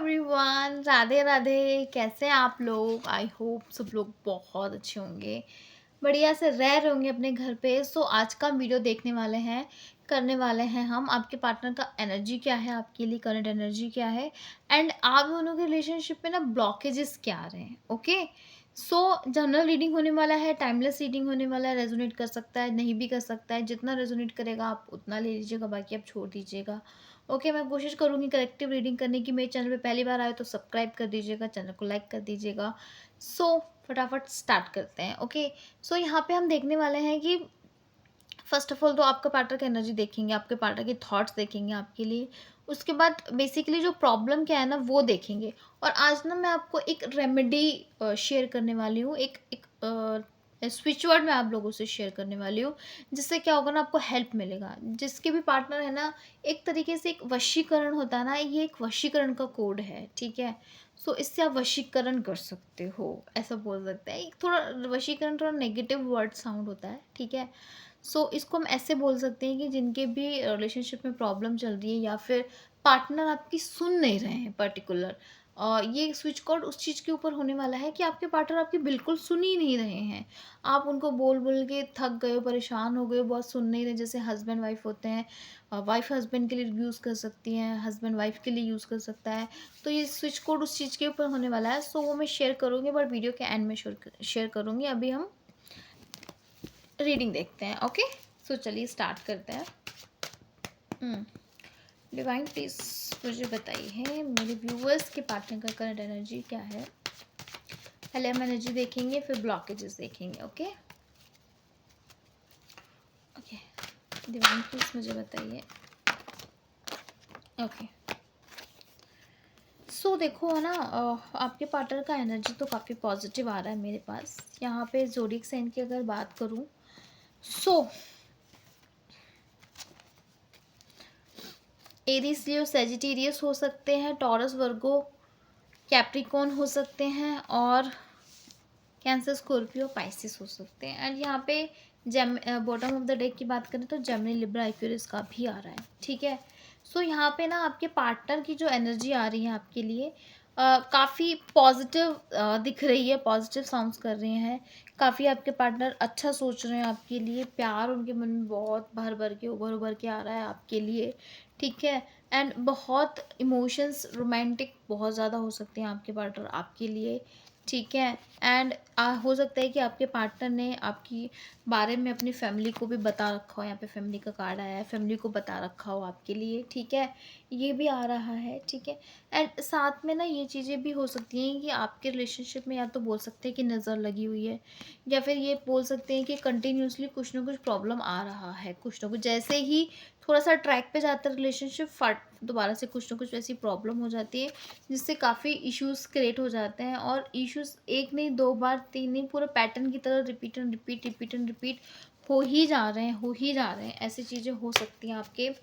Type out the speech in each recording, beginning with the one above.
Everyone, Radhe Radhe. कैसे हैं आप लोग? आई होप सब लोग बहुत अच्छे होंगे, बढ़िया से रह रहे होंगे अपने घर पे। सो आज का वीडियो देखने वाले हैं, करने वाले हैं हम आपके पार्टनर का एनर्जी क्या है, आपके लिए करंट एनर्जी क्या है, एंड आप दोनों के रिलेशनशिप में ना ब्लॉकेजेस क्या आ रहे हैं। ओके, सो जनरल रीडिंग होने वाला है, टाइमलेस रीडिंग होने वाला है। रेजोनेट कर सकता है, नहीं भी कर सकता है। जितना रेजोनेट करेगा आप उतना ले लीजिएगा, बाकी आप छोड़ दीजिएगा। ओके, मैं कोशिश करूँगी कलेक्टिव रीडिंग करने की। मेरे चैनल पे पहली बार आए तो सब्सक्राइब कर दीजिएगा, चैनल को लाइक कर दीजिएगा। सो फटाफट स्टार्ट करते हैं। ओके, सो यहाँ पे हम देखने वाले हैं कि फर्स्ट ऑफ ऑल तो आपका पार्टनर की एनर्जी देखेंगे, आपके पार्टनर के थॉट्स देखेंगे आपके लिए। उसके बाद बेसिकली जो प्रॉब्लम क्या है ना वो देखेंगे। और आज ना मैं आपको एक रेमेडी शेयर करने वाली हूँ, एक एक स्विच वर्ड मैं आप लोगों से शेयर करने वाली हूँ, जिससे क्या होगा ना आपको हेल्प मिलेगा। जिसके भी पार्टनर है ना, एक तरीके से एक वशीकरण होता है ना, ये एक वशीकरण का कोड है, ठीक है। सो इससे आप वशीकरण कर सकते हो, ऐसा बोल सकते हैं। एक थोड़ा वशीकरण थोड़ा नेगेटिव वर्ड साउंड होता है, ठीक है। सो इसको हम ऐसे बोल सकते हैं कि जिनके भी रिलेशनशिप में प्रॉब्लम चल रही है या फिर पार्टनर आपकी सुन नहीं रहे हैं पर्टिकुलर, ये स्विच कोड उस चीज़ के ऊपर होने वाला है कि आपके पार्टनर आपकी बिल्कुल सुन ही नहीं रहे हैं। आप उनको बोल बोल के थक गए हो, परेशान हो गए हो, बहुत सुन नहीं रहे। जैसे हस्बैंड वाइफ होते हैं, वाइफ हस्बैंड के लिए यूज़ कर सकती हैं, हस्बैंड वाइफ के लिए यूज़ कर सकता है। तो ये स्विच कोड उस चीज़ के ऊपर होने वाला है। सो वो मैं शेयर करूँगी, बट वीडियो के एंड में शेयर करूँगी। अभी हम रीडिंग देखते हैं। ओके, सो चलिए स्टार्ट करते हैं। डिवाइन प्लीज मुझे बताइए मेरे व्यूअर्स के पार्टनर का करंट एनर्जी क्या है। पहले हम एनर्जी देखेंगे, फिर ब्लॉकेजेस देखेंगे। ओके ओके, डिवाइन प्लीज मुझे बताइए। ओके, सो देखो है ना, आपके पार्टनर का एनर्जी तो काफ़ी पॉजिटिव आ रहा है मेरे पास। यहाँ पे ज़ोडिएक साइन की अगर बात करूँ, सो एरीज लियो सेजिटेरियस हो सकते हैं, टॉरस वर्गो कैप्रिकॉन हो सकते हैं, और कैंसर स्कॉर्पियो पाइसिस हो सकते हैं। एंड यहाँ पे बॉटम ऑफ द डेक की बात करें तो जेमिनी लिब्रा एक्वेरियस का भी आ रहा है, ठीक है। सो यहाँ पे ना आपके पार्टनर की जो एनर्जी आ रही है आपके लिए काफ़ी पॉजिटिव दिख रही है, पॉजिटिव साउंड्स कर रहे हैं। काफ़ी आपके पार्टनर अच्छा सोच रहे हैं आपके लिए, प्यार उनके मन में बहुत भर भर के उभर उभर के आ रहा है आपके लिए, ठीक है। एंड बहुत इमोशंस रोमांटिक बहुत ज़्यादा हो सकते हैं आपके पार्टनर आपके लिए, ठीक है। एंड हो सकता है कि आपके पार्टनर ने आपकी बारे में अपनी फैमिली को भी बता रखा हो। यहाँ पे फैमिली का कार्ड आया है, फैमिली को बता रखा हो आपके लिए, ठीक है। ये भी आ रहा है, ठीक है। एंड साथ में ना ये चीज़ें भी हो सकती हैं कि आपके रिलेशनशिप में या तो बोल सकते हैं कि नज़र लगी हुई है, या फिर ये बोल सकते हैं कि कंटिन्यूसली कुछ ना कुछ प्रॉब्लम आ रहा है। कुछ ना कुछ जैसे ही थोड़ा सा ट्रैक पे जाता है रिलेशनशिप, फट दोबारा से कुछ ना कुछ ऐसी प्रॉब्लम हो जाती है, जिससे काफ़ी इश्यूज़ क्रिएट हो जाते हैं। और इश्यूज़ एक नहीं, दो बार, तीन नहीं, पूरे पैटर्न की तरह repeat and repeat, repeat and repeat हो ही जा रहे हैं, हो ही जा रहे हैं। ऐसी चीज़ें हो सकती हैं आपके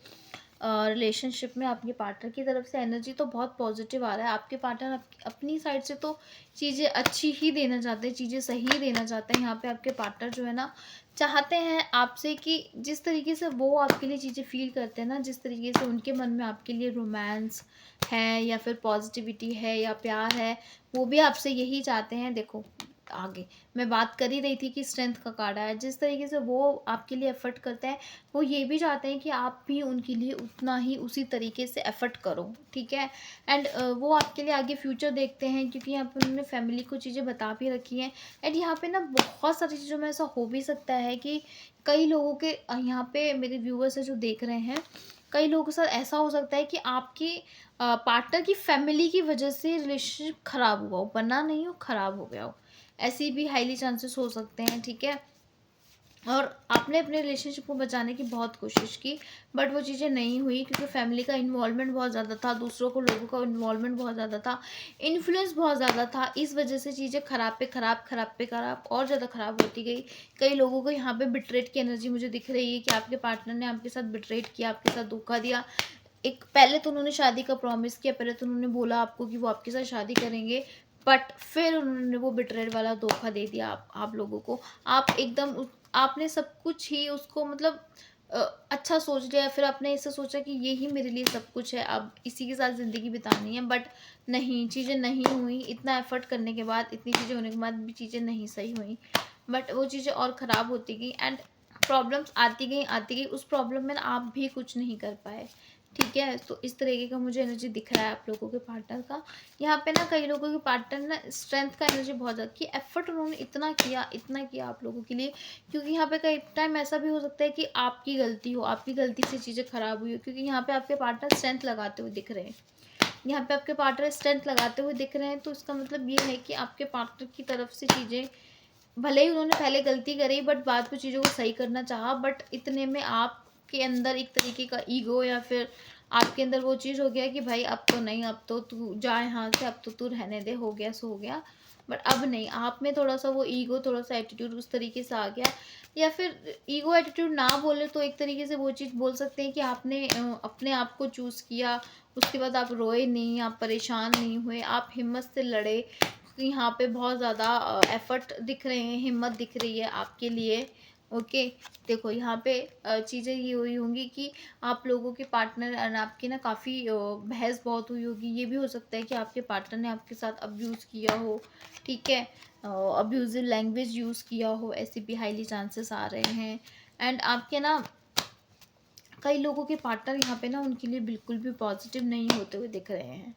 रिलेशनशिप में। आपके पार्टनर की तरफ से एनर्जी तो बहुत पॉजिटिव आ रहा है। आपके पार्टनर अपनी साइड से तो चीज़ें अच्छी ही देना चाहते हैं, चीज़ें सही देना चाहते हैं। यहाँ पे आपके पार्टनर जो है ना, चाहते हैं आपसे कि जिस तरीके से वो आपके लिए चीज़ें फील करते हैं ना, जिस तरीके से उनके मन में आपके लिए रोमांस है या फिर पॉजिटिविटी है या प्यार है, वो भी आपसे यही चाहते हैं। देखो आगे मैं बात कर ही रही थी कि स्ट्रेंथ का कार्ड आया। जिस तरीके से वो आपके लिए एफर्ट करते हैं, वो ये भी चाहते हैं कि आप भी उनके लिए उतना ही उसी तरीके से एफर्ट करो, ठीक है। एंड वो आपके लिए आगे फ्यूचर देखते हैं, क्योंकि यहाँ पर उन्होंने फैमिली को चीज़ें बता भी रखी हैं। एंड यहाँ पे ना बहुत सारी चीज़ों में ऐसा हो भी सकता है कि कई लोगों के यहाँ पे मेरे व्यूवर्स है जो देख रहे हैं, कई लोगों के साथ ऐसा हो सकता है कि आपकी पार्टनर की फैमिली की वजह से रिलेशनशिप ख़राब हुआ हो, बना नहीं हो, ख़राब हो गया हो। ऐसी भी हाईली चांसेस हो सकते हैं, ठीक है। और आपने अपने रिलेशनशिप को बचाने की बहुत कोशिश की, बट वो चीज़ें नहीं हुई, क्योंकि फैमिली का इन्वॉल्वमेंट बहुत ज़्यादा था, दूसरों को लोगों का इन्वॉल्वमेंट बहुत ज़्यादा था, इन्फ्लुएंस बहुत ज़्यादा था। इस वजह से चीज़ें ख़राब पे ख़राब, ख़राब पे ख़राब और ज़्यादा ख़राब होती गई। कई लोगों को यहाँ पे बिट्रेट की एनर्जी मुझे दिख रही है कि आपके पार्टनर ने आपके साथ बिट्रेट किया, आपके साथ धोखा दिया। एक पहले तो उन्होंने शादी का प्रॉमिस किया, पहले तो उन्होंने बोला आपको कि वो आपके साथ शादी करेंगे, बट फिर उन्होंने वो बिट्रेड वाला धोखा दे दिया आप लोगों को। आप एकदम आपने सब कुछ ही उसको मतलब अच्छा सोच लिया, फिर आपने ऐसा सोचा कि ये ही मेरे लिए सब कुछ है, अब इसी के साथ ज़िंदगी बितानी है, बट नहीं, चीज़ें नहीं हुई। इतना एफ़र्ट करने के बाद, इतनी चीज़ें होने के बाद भी चीज़ें नहीं सही हुई, बट वो चीज़ें और ख़राब होती गई एंड प्रॉब्लम्स आती गई, उस प्रॉब्लम में ना आप भी कुछ नहीं कर पाए, ठीक है? तो इस तरीके का मुझे एनर्जी दिख रहा है आप लोगों के पार्टनर का। यहाँ पे ना कई लोगों के पार्टनर ना स्ट्रेंथ का एनर्जी बहुत ज़्यादा कि एफ़र्ट उन्होंने इतना किया आप लोगों के लिए, क्योंकि यहाँ पे कई टाइम ऐसा भी हो सकता है कि आपकी गलती हो, आपकी गलती से चीज़ें ख़राब हुई हो, क्योंकि यहाँ पे आपके पार्टनर स्ट्रेंथ लगाते हुए दिख रहे हैं। यहाँ पे आपके पार्टनर स्ट्रेंथ लगाते हुए दिख रहे हैं, तो इसका मतलब ये है कि आपके पार्टनर की तरफ से चीज़ें, भले ही उन्होंने पहले गलती करी बट बाद में चीज़ों को सही करना चाहा, बट इतने में आपके अंदर एक तरीके का ईगो या फिर आपके अंदर वो चीज़ हो गया कि भाई अब तो नहीं, अब तो तू जा यहाँ से, अब तो तू रहने दे, हो गया सो हो गया। बट अब नहीं, आप में थोड़ा-सा वो ईगो, थोड़ा-सा एटीट्यूड उस तरीके से आ गया, या फिर ईगो एटीट्यूड ना बोले तो एक तरीके से वो चीज़ बोल सकते हैं कि आपने अपने आप को चूज़ किया, उसके बाद आप रोए नहीं, आप परेशान नहीं हुए, आप हिम्मत से लड़े। यहाँ पे बहुत ज़्यादा एफ़र्ट दिख रहे हैं, हिम्मत दिख रही है आपके लिए, ओके। देखो यहाँ पे चीज़ें ये हुई होंगी कि आप लोगों के पार्टनर एंड आपकी ना काफ़ी बहस बहुत हुई होगी। ये भी हो सकता है कि आपके पार्टनर ने आपके साथ अब्यूज़ किया हो, ठीक है? अब्यूज़िव लैंग्वेज यूज़ किया हो, ऐसे भी हाईली चांसेस आ रहे हैं। एंड आपके ना कई लोगों के पार्टनर यहाँ पे ना उनके लिए बिल्कुल भी पॉजिटिव नहीं होते हुए दिख रहे हैं,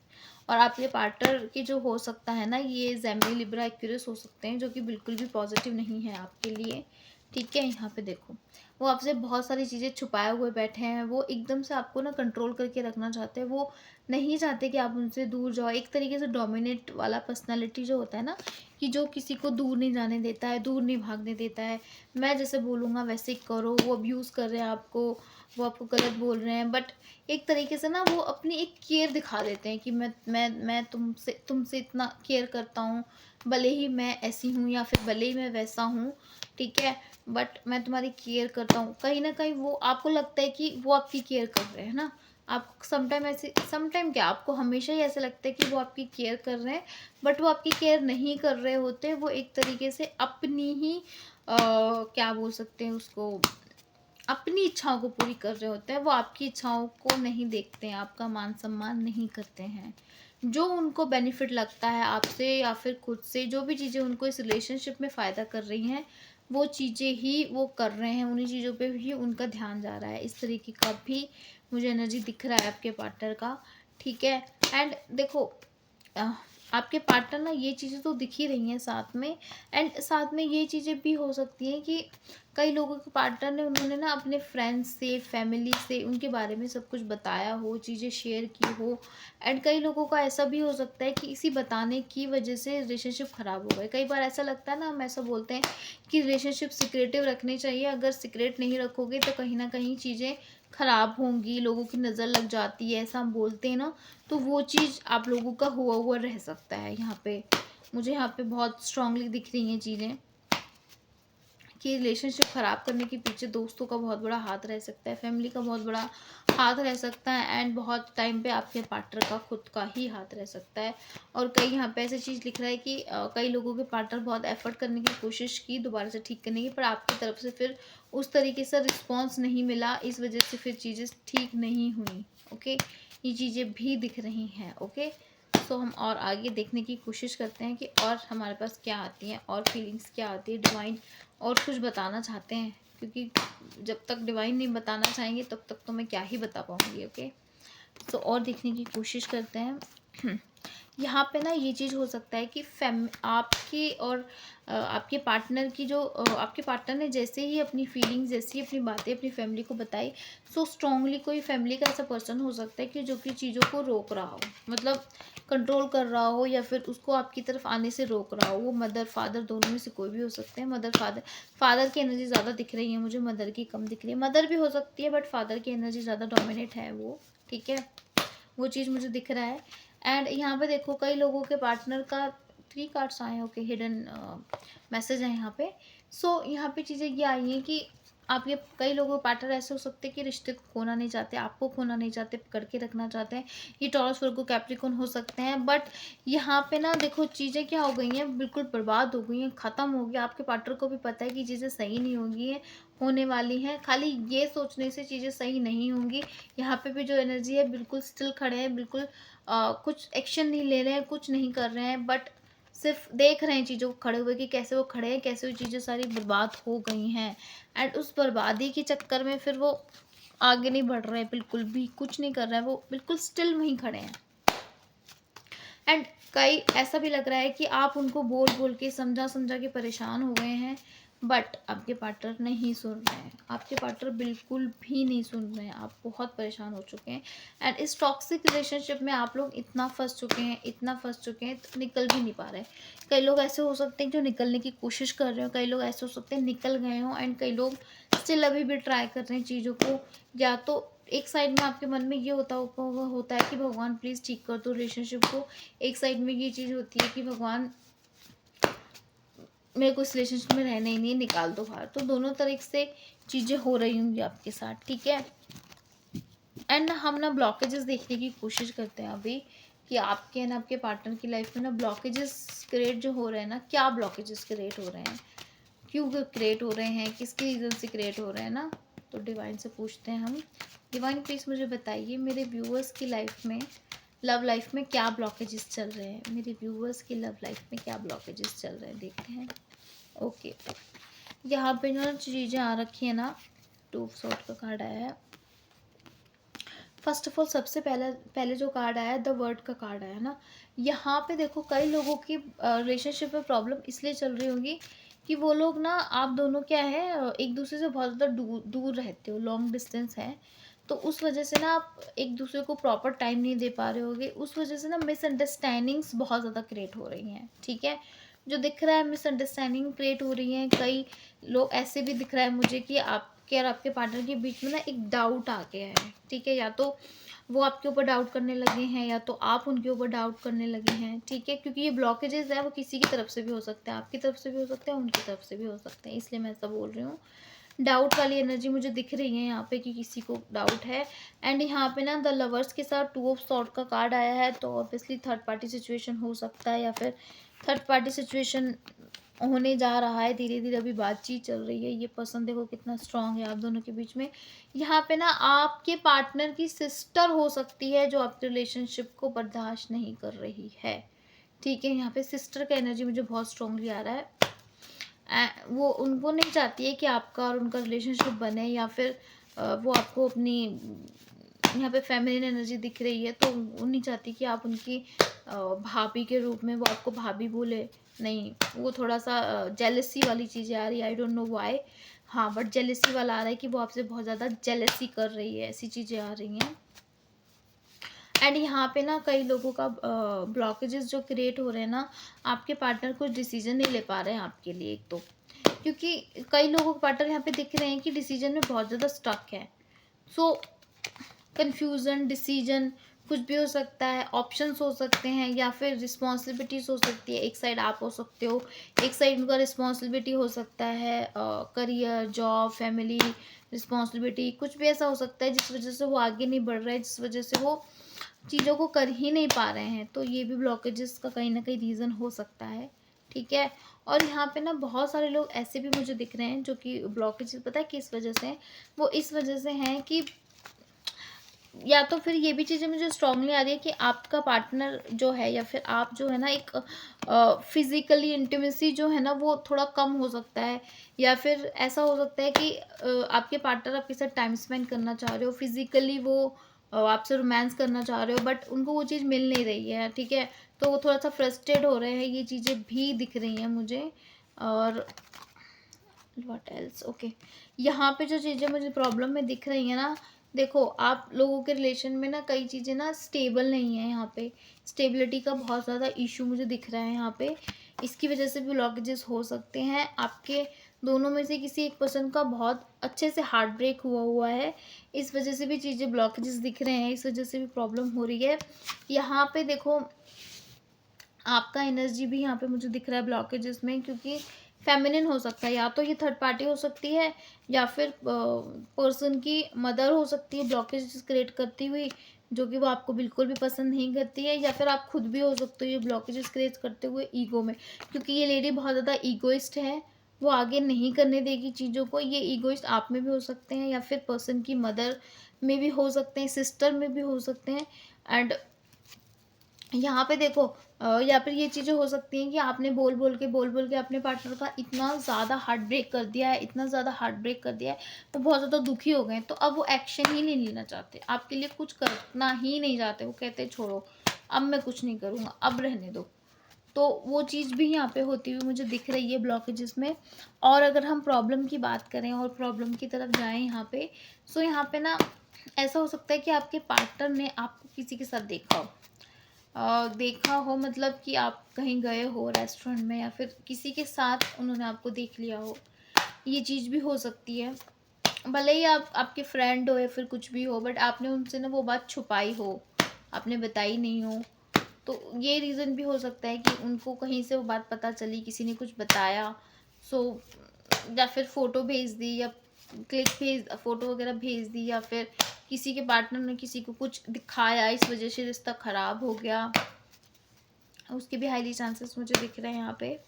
और आपके पार्टनर के जो हो सकता है ना, ये जेमिनी, लिब्रा, एक्वेरियस हो सकते हैं, जो कि बिल्कुल भी पॉजिटिव नहीं है आपके लिए, ठीक है? यहाँ पे देखो, वो आपसे बहुत सारी चीज़ें छुपाए हुए बैठे हैं, वो एकदम से आपको ना कंट्रोल करके रखना चाहते हैं, वो नहीं चाहते कि आप उनसे दूर जाओ। एक तरीके से डोमिनेट वाला पर्सनैलिटी जो होता है ना, कि जो किसी को दूर नहीं जाने देता है, दूर नहीं भागने देता है, मैं जैसे बोलूँगा वैसे ही करो, वो अब्यूज़ कर रहे हैं आपको, वो आपको गलत बोल रहे हैं, बट एक तरीके से ना वो अपनी एक केयर दिखा देते हैं कि मैं तुमसे इतना केयर करता हूँ, भले ही मैं ऐसी हूँ या फिर भले ही मैं वैसा हूँ, ठीक है? बट मैं तुम्हारी केयर करता हूँ। कहीं न कहीं वो आपको लगता है कि वो आपकी केयर कर रहे हैं ना? आप समटाइम क्या, आपको हमेशा ही ऐसा लगता है कि वो आपकी केयर कर रहे हैं, बट वो आपकी केयर नहीं कर रहे होते। वो एक तरीके से अपनी ही क्या बोल सकते हैं उसको, अपनी इच्छाओं को पूरी कर रहे होते हैं, वो आपकी इच्छाओं को नहीं देखते हैं, आपका मान-सम्मान नहीं करते हैं। जो उनको बेनिफिट लगता है आपसे या फिर खुद से, जो भी चीज़ें उनको इस रिलेशनशिप में फ़ायदा कर रही हैं, वो चीज़ें ही वो कर रहे हैं, उन्हीं चीज़ों पे ही उनका ध्यान जा रहा है। इस तरीके का भी मुझे एनर्जी दिख रहा है आपके पार्टनर का, ठीक है? एंड देखो, अ, आपके पार्टनर ना ये चीज़ें तो दिख ही रही हैं साथ में, एंड साथ में ये चीज़ें भी हो सकती हैं कि कई लोगों के पार्टनर ने, उन्होंने ना अपने फ्रेंड्स से, फैमिली से उनके बारे में सब कुछ बताया हो, चीज़ें शेयर की हो, एंड कई लोगों का ऐसा भी हो सकता है कि इसी बताने की वजह से रिलेशनशिप ख़राब हो गए। कई बार ऐसा लगता है ना, हम ऐसा बोलते हैं कि रिलेशनशिप सीक्रेटिव रखनी चाहिए, अगर सीक्रेट नहीं रखोगे तो कहीं न कहीं चीज़ें ख़राब होंगी, लोगों की नज़र लग जाती है, ऐसा हम बोलते हैं ना, तो वो चीज़ आप लोगों का हुआ हुआ रह सकता है यहाँ पे। मुझे यहाँ पे बहुत स्ट्रांगली दिख रही हैं चीज़ें कि रिलेशनशिप ख़राब करने के पीछे दोस्तों का बहुत बड़ा हाथ रह सकता है, फैमिली का बहुत बड़ा हाथ रह सकता है, एंड बहुत टाइम पे आपके पार्टनर का खुद का ही हाथ रह सकता है। और कई यहाँ पे ऐसी चीज़ लिख रहा है कि कई लोगों के पार्टनर बहुत एफर्ट करने की कोशिश की दोबारा से ठीक करने की, पर आपकी तरफ से फिर उस तरीके से रिस्पॉन्स नहीं मिला, इस वजह से फिर चीज़ें ठीक नहीं हुई, ओके। ये चीज़ें भी दिख रही हैं, ओके। सो हम और आगे देखने की कोशिश करते हैं कि और हमारे पास क्या आती हैं, और फीलिंग्स क्या आती है, डिवाइन और कुछ बताना चाहते हैं, क्योंकि जब तक डिवाइन नहीं बताना चाहेंगे तब तक तो मैं क्या ही बता पाऊँगी, ओके। तो और देखने की कोशिश करते हैं। यहाँ पे ना ये चीज़ हो सकता है कि आपके और आपके पार्टनर की जो आपके पार्टनर ने जैसे ही अपनी फीलिंग्स, जैसे ही अपनी बातें अपनी फैमिली को बताई, सो स्ट्रांगली कोई फैमिली का ऐसा पर्सन हो सकता है कि जो कि चीज़ों को रोक रहा हो, मतलब कंट्रोल कर रहा हो, या फिर उसको आपकी तरफ आने से रोक रहा हो। वो मदर फादर दोनों में से कोई भी हो सकते हैं। मदर फादर, फादर की एनर्जी ज़्यादा दिख रही है मुझे, मदर की कम दिख रही है। मदर भी हो सकती है बट फादर की एनर्जी ज़्यादा डोमिनेट है वो, ठीक है। वो चीज़ मुझे दिख रहा है। एंड यहाँ पे देखो, कई लोगों के पार्टनर का 3 कार्ड्स आए हैं, ओके, हिडन मैसेज है यहाँ पे। सो यहाँ पे चीज़ें ये आई हैं कि आपके कई लोगों के पार्टनर ऐसे हो सकते हैं कि रिश्ते को खोना नहीं चाहते, आपको खोना नहीं चाहते, पकड़ के रखना चाहते हैं। ये टॉरस वर्गो कैप्रिकॉर्न हो सकते हैं, बट यहाँ पे ना देखो चीज़ें क्या हो गई हैं, बिल्कुल बर्बाद हो गई हैं, ख़त्म हो गया। आपके पार्टनर को भी पता है कि चीज़ें सही नहीं होंगी है, होने वाली हैं, खाली ये सोचने से चीज़ें सही नहीं होंगी। यहाँ पे भी जो एनर्जी है बिल्कुल स्टिल खड़े हैं, बिल्कुल कुछ एक्शन नहीं ले रहे हैं, कुछ नहीं कर रहे हैं, बट सिर्फ देख रहे हैं चीज़ों को खड़े हुए कि कैसे वो खड़े हैं, कैसे वो चीज़ें सारी बर्बाद हो गई हैं। एंड उस बर्बादी के चक्कर में फिर वो आगे नहीं बढ़ रहे हैं, बिल्कुल भी कुछ नहीं कर रहे हैं, वो बिल्कुल स्टिल वहीं खड़े हैं। एंड कई ऐसा भी लग रहा है कि आप उनको बोल बोल के समझा समझा के परेशान हो गए हैं, बट आपके पार्टनर नहीं सुन रहे हैं, आपके पार्टनर बिल्कुल भी नहीं सुन रहे हैं, आप बहुत परेशान हो चुके हैं। एंड इस टॉक्सिक रिलेशनशिप में आप लोग इतना फंस चुके हैं, इतना फंस चुके हैं, तो निकल भी नहीं पा रहे। कई लोग ऐसे हो सकते हैं जो निकलने की कोशिश कर रहे हो, कई लोग ऐसे हो सकते हैं निकल गए हों, एंड कई लोग स्टिल अभी भी ट्राई कर रहे हैं चीज़ों को। या तो एक साइड में आपके मन में ये होता है कि भगवान प्लीज़ ठीक कर दो रिलेशनशिप को, एक साइड में ये चीज़ होती है कि भगवान मेरे को इस रिलेशनशिप में रहना ही नहीं है, निकाल दो बाहर। तो दोनों तरह से चीज़ें हो रही होंगी आपके साथ, ठीक है। एंड हम ना ब्लॉकेजेस देखने की कोशिश करते हैं अभी कि आपके एंड आपके पार्टनर की लाइफ में ना ब्लॉकेजेस क्रिएट जो हो रहे हैं ना, क्या ब्लॉकेजेस क्रिएट हो रहे हैं, क्यों क्रिएट हो रहे हैं, किसके रीज़न से क्रिएट हो रहे हैं ना। तो डिवाइन से पूछते हैं हम, डिवाइन प्लीज़ मुझे बताइए मेरे व्यूअर्स की लाइफ में, लव लाइफ में क्या ब्लॉकेजेस चल रहे हैं, मेरे व्यूअर्स की लव लाइफ में क्या ब्लॉकेजेस चल रहे हैं, देखते हैं। ओके, यहाँ पे जो चीज़ें आ रखी है ना, 2 ऑफ सॉर्ड का कार्ड आया है। फर्स्ट ऑफ ऑल सबसे पहले जो कार्ड आया है, द वर्ड का कार्ड आया है ना। यहाँ पे देखो कई लोगों की रिलेशनशिप में प्रॉब्लम इसलिए चल रही होगी कि वो लोग ना, आप दोनों क्या है, एक दूसरे से बहुत ज़्यादा दूर रहते हो, लॉन्ग डिस्टेंस है, तो उस वजह से ना आप एक दूसरे को प्रॉपर टाइम नहीं दे पा रहे होगे, उस वजह से ना मिसअंडरस्टैंडिंग्स बहुत ज़्यादा क्रिएट हो रही हैं, ठीक है। जो दिख रहा है मिसअंडरस्टैंडिंग क्रिएट हो रही हैं, कई लोग ऐसे भी दिख रहा है मुझे कि आपके और आपके पार्टनर के बीच में ना एक डाउट आ गया है, ठीक है। या तो वो आपके ऊपर डाउट करने लगे हैं, या तो आप उनके ऊपर डाउट करने लगे हैं, ठीक है। क्योंकि ये ब्लॉकेजेस है वो किसी की तरफ से भी हो सकते हैं, आपकी तरफ से भी हो सकते हैं, उनकी तरफ से भी हो सकते हैं, इसलिए मैं ऐसा बोल रही हूँ। डाउट वाली एनर्जी मुझे दिख रही है यहाँ पे कि किसी को डाउट है। एंड यहाँ पे ना द लवर्स के साथ 2 ऑफ सॉर्ड का कार्ड आया है, तो ऑब्वियसली थर्ड पार्टी सिचुएशन हो सकता है, या फिर थर्ड पार्टी सिचुएशन होने जा रहा है, धीरे धीरे अभी बातचीत चल रही है। ये पर्सन देखो कितना स्ट्रांग है आप दोनों के बीच में। यहाँ पे ना आपके पार्टनर की सिस्टर हो सकती है जो आपके रिलेशनशिप को बर्दाश्त नहीं कर रही है, ठीक है। यहाँ पे सिस्टर का एनर्जी मुझे बहुत स्ट्रांगली आ रहा है। वो उनको नहीं चाहती है कि आपका और उनका रिलेशनशिप बने, या फिर वो आपको अपनी, यहाँ पे फेमिनिन एनर्जी दिख रही है, तो वो नहीं चाहती कि आप उनकी भाभी के रूप में वो आपको भाभी बोले, नहीं, वो थोड़ा सा जेलसी वाली चीज़ें आ रही है, आई डोंट नो व्हाई। हाँ, बट जेलसी वाला आ रहा है कि वो आपसे बहुत ज़्यादा जेलसी कर रही है, ऐसी चीज़ें आ रही हैं। एंड यहाँ पे ना कई लोगों का ब्लॉकेजेस जो क्रिएट हो रहे हैं ना, आपके पार्टनर कुछ डिसीजन नहीं ले पा रहे हैं आपके लिए, एक तो क्योंकि कई लोगों के पार्टनर यहाँ पे दिख रहे हैं कि डिसीजन में बहुत ज़्यादा स्टक है। सो कन्फ्यूज़न, डिसीजन कुछ भी हो सकता है, ऑप्शंस हो सकते हैं, या फिर रिस्पॉन्सिबिलिटीज़ हो सकती है। एक साइड आप हो सकते हो, एक साइड उनका रिस्पॉन्सिबिलिटी हो सकता है, करियर, जॉब, फैमिली रिस्पॉन्सिबिलिटी, कुछ भी ऐसा हो सकता है जिस वजह से वो आगे नहीं बढ़ रहे हैं, जिस वजह से वो चीज़ों को कर ही नहीं पा रहे हैं। तो ये भी ब्लॉकेजेस का कहीं ना कहीं रीज़न हो सकता है, ठीक है। और यहाँ पे ना बहुत सारे लोग ऐसे भी मुझे दिख रहे हैं जो कि ब्लॉकेजेस, पता है किस वजह से हैं, वो इस वजह से हैं कि, या तो फिर ये भी चीज़ें मुझे स्ट्रांगली आ रही है कि आपका पार्टनर जो है, या फिर आप जो है ना, एक फिज़िकली इंटीमेसी जो है ना वो थोड़ा कम हो सकता है, या फिर ऐसा हो सकता है कि आपके पार्टनर आपके साथ टाइम स्पेंड करना चाह रहे हो, फिज़िकली वो आपसे रोमांस करना चाह रहे हो, बट उनको वो चीज़ मिल नहीं रही है, ठीक है। तो वो थोड़ा सा फ्रस्ट्रेट हो रहे हैं, ये चीज़ें भी दिख रही हैं मुझे। और व्हाट एल्स, ओके, यहाँ पे जो चीज़ें मुझे प्रॉब्लम में दिख रही हैं ना, देखो आप लोगों के रिलेशन में ना कई चीज़ें ना स्टेबल नहीं है, यहाँ पे स्टेबिलिटी का बहुत ज़्यादा इशू मुझे दिख रहा है यहाँ पे। इसकी वजह से भी ब्लॉकेजेस हो सकते हैं, आपके दोनों में से किसी एक पर्सन का बहुत अच्छे से हार्ट ब्रेक हुआ है, इस वजह से भी चीज़ें ब्लॉकेजेस दिख रहे हैं, इस वजह से भी प्रॉब्लम हो रही है। यहाँ पे देखो आपका एनर्जी भी यहाँ पे मुझे दिख रहा है ब्लॉकेजेस में, क्योंकि फेमिनिन हो सकता है, या तो ये थर्ड पार्टी हो सकती है या फिर पर्सन की मदर हो सकती है ब्लॉकेज क्रिएट करती हुई, जो कि वो आपको बिल्कुल भी पसंद नहीं करती है, या फिर आप खुद भी हो सकते हो ये ब्लॉकेजेस क्रिएट करते हुए ईगो में, क्योंकि ये लेडी बहुत ज़्यादा ईगोइस्ट है, वो आगे नहीं करने देगी चीज़ों को। ये ईगोइस्ट आप में भी हो सकते हैं या फिर पर्सन की मदर में भी हो सकते हैं, सिस्टर में भी हो सकते हैं। एंड यहाँ पे देखो या फिर ये चीज़ें हो सकती हैं कि आपने बोल बोल के अपने पार्टनर का इतना ज़्यादा हार्ट ब्रेक कर दिया है, इतना ज़्यादा हार्ट ब्रेक कर दिया है, वो बहुत ज़्यादा दुखी हो गए हैं, तो अब वो एक्शन ही नहीं लेना चाहते, आपके लिए कुछ करना ही नहीं चाहते। वो कहते हैं छोड़ो, अब मैं कुछ नहीं करूँगा, अब रहने दो। तो वो चीज़ भी यहाँ पे होती हुई मुझे दिख रही है ब्लॉकेजेस में। और अगर हम प्रॉब्लम की बात करें और प्रॉब्लम की तरफ जाएँ यहाँ पे, सो यहाँ पे ना ऐसा हो सकता है कि आपके पार्टनर ने आपको किसी के साथ देखा हो। देखा हो मतलब कि आप कहीं गए हो रेस्टोरेंट में या फिर किसी के साथ उन्होंने आपको देख लिया हो, ये चीज़ भी हो सकती है। भले ही आप आपके फ्रेंड हो या फिर कुछ भी हो, बट आपने उनसे ना वो बात छुपाई हो, आपने बताई नहीं हो, तो ये रीज़न भी हो सकता है कि उनको कहीं से वो बात पता चली, किसी ने कुछ बताया, सो या फिर फ़ोटो भेज दी या फ़ोटो वगैरह भेज दी, या फिर किसी के पार्टनर ने किसी को कुछ दिखाया, इस वजह से रिश्ता ख़राब हो गया, उसके भी हाईली चांसेस मुझे दिख रहे हैं यहाँ पे।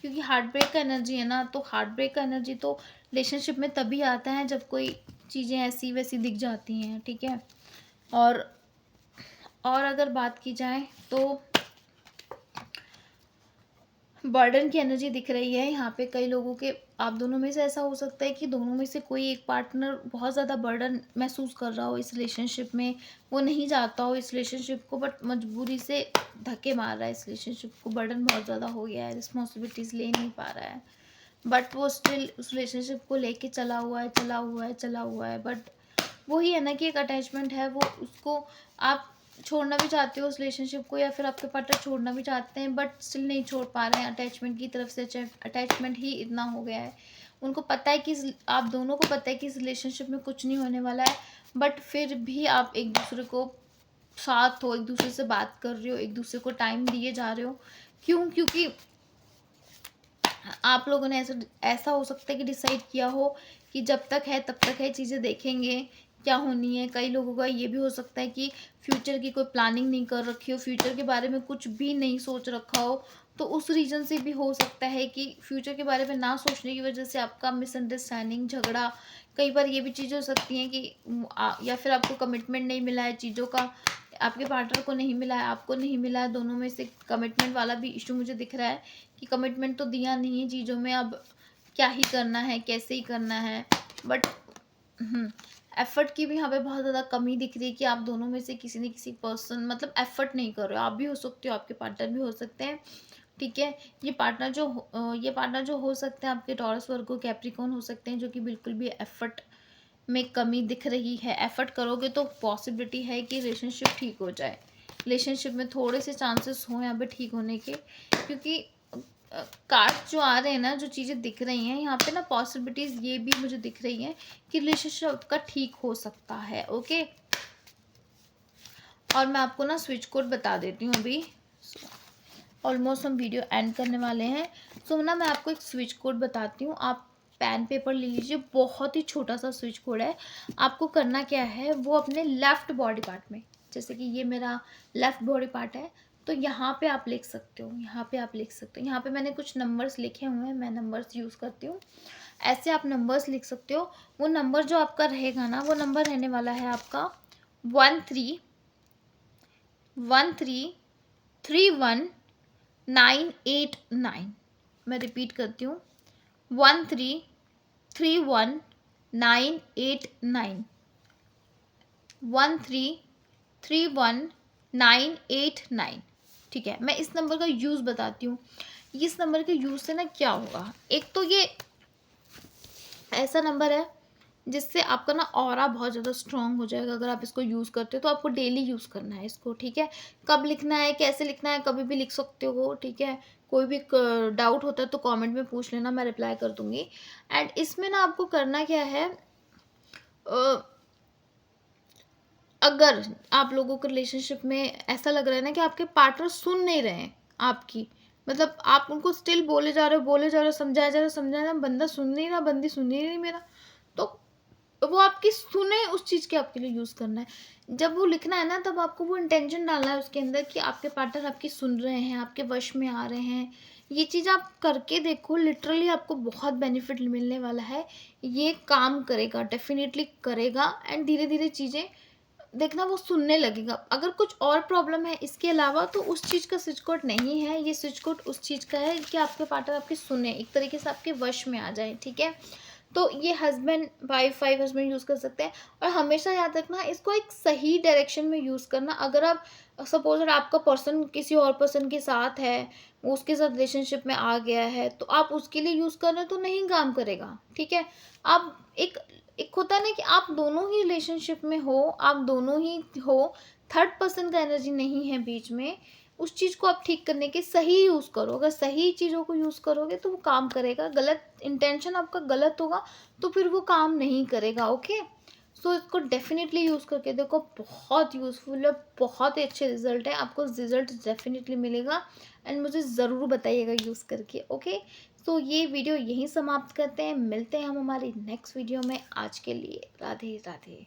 क्योंकि हार्ट ब्रेक का एनर्जी है ना, तो हार्ट ब्रेक का एनर्जी तो रिलेशनशिप में तभी आता है जब कोई चीज़ें ऐसी वैसी दिख जाती हैं, ठीक है। और अगर बात की जाए तो बर्डन की एनर्जी दिख रही है यहाँ पे कई लोगों के। आप दोनों में से ऐसा हो सकता है कि दोनों में से कोई एक पार्टनर बहुत ज़्यादा बर्डन महसूस कर रहा हो इस रिलेशनशिप में, वो नहीं चाहता हो इस रिलेशनशिप को, बट मजबूरी से धक्के मार रहा है इस रिलेशनशिप को, बर्डन बहुत ज़्यादा हो गया है, रिस्पॉन्सिबिलिटीज़ ले नहीं पा रहा है, बट वो स्टिल उस रिलेशनशिप को लेके चला हुआ है। बट वही है ना कि एक अटैचमेंट है, वो उसको आप छोड़ना भी चाहते हो उस रिलेशनशिप को, या फिर आपके पार्टनर छोड़ना भी चाहते हैं बट स्टिल नहीं छोड़ पा रहे हैं, अटैचमेंट की तरफ से अटैचमेंट ही इतना हो गया है। उनको पता है कि आप दोनों को पता है कि इस रिलेशनशिप में कुछ नहीं होने वाला है, बट फिर भी आप एक दूसरे को साथ हो, एक दूसरे से बात कर रहे हो, एक दूसरे को टाइम दिए जा रहे हो। क्यों? क्योंकि आप लोगों ने ऐसा हो सकता है कि डिसाइड किया हो कि जब तक है तब तक है, चीज़ें देखेंगे क्या होनी है। कई लोगों का ये भी हो सकता है कि फ्यूचर की कोई प्लानिंग नहीं कर रखी हो, फ्यूचर के बारे में कुछ भी नहीं सोच रखा हो, तो उस रीज़न से भी हो सकता है कि फ्यूचर के बारे में ना सोचने की वजह से आपका मिसअंडरस्टैंडिंग, झगड़ा, कई बार ये भी चीज़ें हो सकती हैं कि या फिर आपको कमिटमेंट नहीं मिला है चीज़ों का, आपके पार्टनर को नहीं मिला है, आपको नहीं मिला है, दोनों में से कमिटमेंट वाला भी इशू मुझे दिख रहा है कि कमिटमेंट तो दिया नहीं है चीज़ों में, अब क्या ही करना है, कैसे ही करना है। बट एफर्ट की भी यहाँ पे बहुत ज़्यादा कमी दिख रही है कि आप दोनों में से किसी न किसी पर्सन मतलब एफर्ट नहीं कर रहे हो। आप भी हो सकते हो, आपके पार्टनर भी हो सकते हैं, ठीक है। ये पार्टनर जो हो सकते हैं आपके टॉरस, वर्गो, कैप्रिकॉर्न हो सकते हैं, जो कि बिल्कुल भी एफर्ट में कमी दिख रही है। एफर्ट करोगे तो पॉसिबिलिटी है कि रिलेशनशिप ठीक हो जाए, रिलेशनशिप में थोड़े से चांसेस हों यहाँ पे ठीक होने के, क्योंकि कार्ड जो आ रहे हैं ना, जो चीज़ें दिख रही हैं यहाँ पे ना, पॉसिबिलिटीज़ ये भी मुझे दिख रही हैं कि रिलेशनशिप आपका ठीक हो सकता है। ओके, और मैं आपको ना स्विच कोड बता देती हूँ अभी। ऑलमोस्ट हम वीडियो एंड करने वाले हैं, सो ना मैं आपको एक स्विच कोड बताती हूँ। आप पेन पेपर ले लीजिए, बहुत ही छोटा सा स्विच कोड है। आपको करना क्या है, वो अपने लेफ़्ट बॉडी पार्ट में, जैसे कि ये मेरा लेफ़्ट बॉडी पार्ट है, तो यहाँ पे आप लिख सकते हो, यहाँ पे आप लिख सकते हो। यहाँ पे मैंने कुछ नंबर्स लिखे हुए हैं, मैं नंबर्स यूज़ करती हूँ, ऐसे आप नंबर्स लिख सकते हो। वो नंबर जो आपका रहेगा ना, वो नंबर रहने वाला है आपका 13133198 मैं रिपीट करती हूँ, 133198 133198 ठीक है। मैं इस नंबर का यूज़ बताती हूँ। इस नंबर के यूज़ से ना क्या होगा, एक तो ये ऐसा नंबर है जिससे आपका ना ऑरा बहुत ज़्यादा स्ट्रॉन्ग हो जाएगा। अगर आप इसको यूज़ करते हो तो आपको डेली यूज़ करना है इसको, ठीक है। कब लिखना है, कैसे लिखना है, कभी भी लिख सकते हो, ठीक है। कोई भी डाउट होता है तो कमेंट में पूछ लेना, मैं रिप्लाई कर दूँगी। एंड इसमें ना आपको करना क्या है, अगर आप लोगों के रिलेशनशिप में ऐसा लग रहा है ना कि आपके पार्टनर सुन नहीं रहे हैं आपकी, मतलब आप उनको स्टिल बोले जा रहे हो, समझाया जा रहा है, बंदा सुन नहीं रहा, बंदी सुन ही नहीं मेरा। तो वो आपकी सुने उस चीज़ के आपके लिए यूज़ करना है। जब वो लिखना है ना, तब आपको वो इंटेंशन डालना है उसके अंदर कि आपके पार्टनर आपकी सुन रहे हैं, आपके वश में आ रहे हैं। ये चीज़ आप करके देखो, लिटरली आपको बहुत बेनिफिट मिलने वाला है। ये काम करेगा, डेफ़िनिटली करेगा एंड धीरे-धीरे चीज़ें देखना वो सुनने लगेगा। अगर कुछ और प्रॉब्लम है इसके अलावा, तो उस चीज़ का स्विच कोड नहीं है, ये स्विच कोड उस चीज़ का है कि आपके पार्टनर आपकी सुने, एक तरीके से आपके वश में आ जाए, ठीक है? तो ये हस्बैंड वाइफ हस्बैंड यूज़ कर सकते हैं। और हमेशा याद रखना, इसको एक सही डायरेक्शन में यूज़ करना। अगर आप सपोज़, अगर आपका पर्सन किसी और पर्सन के साथ है, वो उसके साथ रिलेशनशिप में आ गया है, तो आप उसके लिए यूज़ कर रहे हो तो नहीं काम करेगा, ठीक है? आप एक एक होता है ना कि आप दोनों ही रिलेशनशिप में हो, आप दोनों ही हो, थर्ड पर्सन का एनर्जी नहीं है बीच में। उस चीज़ को आप ठीक करने के सही यूज़ करो। अगर सही चीज़ों को यूज़ करोगे तो वो काम करेगा, गलत इंटेंशन आपका गलत होगा तो फिर वो काम नहीं करेगा, ओके? सो इसको डेफ़िनिटली यूज़ करके देखो, बहुत यूज़फुल है, बहुत ही अच्छे रिज़ल्ट है, आपको रिज़ल्ट डेफ़िनिटली मिलेगा एंड मुझे ज़रूर बताइएगा यूज़ करके, ओके? सो ये वीडियो यहीं समाप्त करते हैं, मिलते हैं हम हमारी नेक्स्ट वीडियो में। आज के लिए राधे राधे।